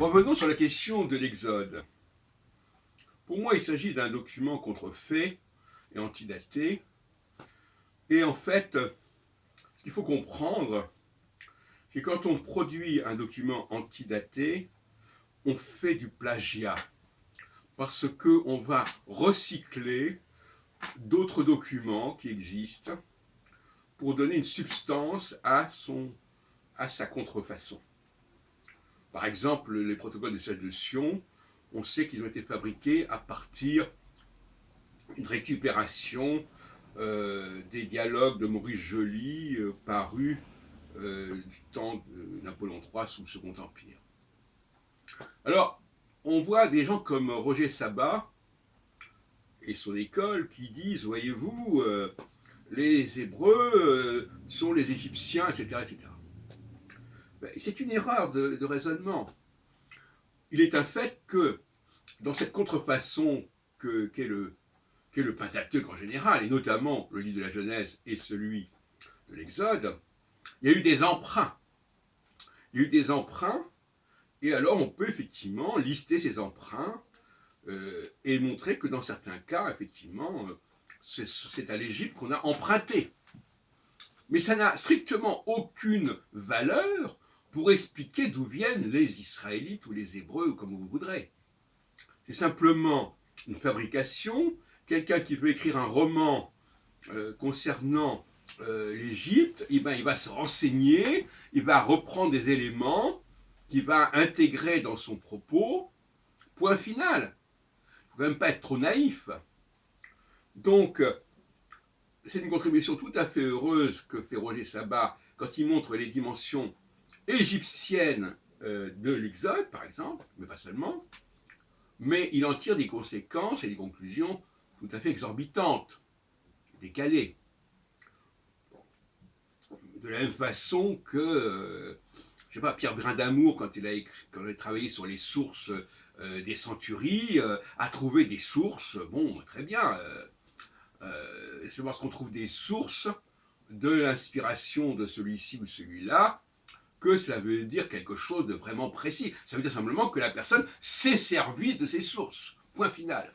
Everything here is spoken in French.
Revenons sur la question de l'Exode. Pour moi, il s'agit d'un document contrefait et antidaté. Et en fait, ce qu'il faut comprendre, c'est que quand on produit un document antidaté, on fait du plagiat. Parce qu'on va recycler d'autres documents qui existent pour donner une substance à sa contrefaçon. Par exemple, les protocoles de siège de Sion, on sait qu'ils ont été fabriqués à partir d'une récupération des dialogues de Maurice Joly parus du temps de Napoléon III sous le Second Empire. Alors, on voit des gens comme Roger Sabat et son école qui disent, voyez-vous, les Hébreux sont les Égyptiens, etc. etc. C'est une erreur de raisonnement. Il est un fait que dans cette contrefaçon qu'est le Pentateuque en général, et notamment le livre de la Genèse et celui de l'Exode, il y a eu des emprunts. Il y a eu des emprunts, et alors on peut effectivement lister ces emprunts et montrer que dans certains cas, effectivement, c'est à l'Égypte qu'on a emprunté. Mais ça n'a strictement aucune valeur pour expliquer d'où viennent les Israélites ou les Hébreux, ou comme vous voudrez. C'est simplement une fabrication. Quelqu'un qui veut écrire un roman concernant l'Égypte, il va se renseigner, il va reprendre des éléments qu'il va intégrer dans son propos. Point final. Il ne faut quand même pas être trop naïf. Donc, c'est une contribution tout à fait heureuse que fait Roger Sabat quand il montre les dimensions égyptiennes de l'Exode, par exemple, mais pas seulement, mais il en tire des conséquences et des conclusions tout à fait exorbitantes, décalées. De la même façon que, je sais pas, Pierre Brindamour, quand il a travaillé sur les sources des centuries, a trouvé des sources, bon, très bien, c'est parce qu'on trouve des sources de l'inspiration de celui-ci ou celui-là que cela veut dire quelque chose de vraiment précis. Ça veut dire simplement que la personne s'est servie de ses sources. Point final.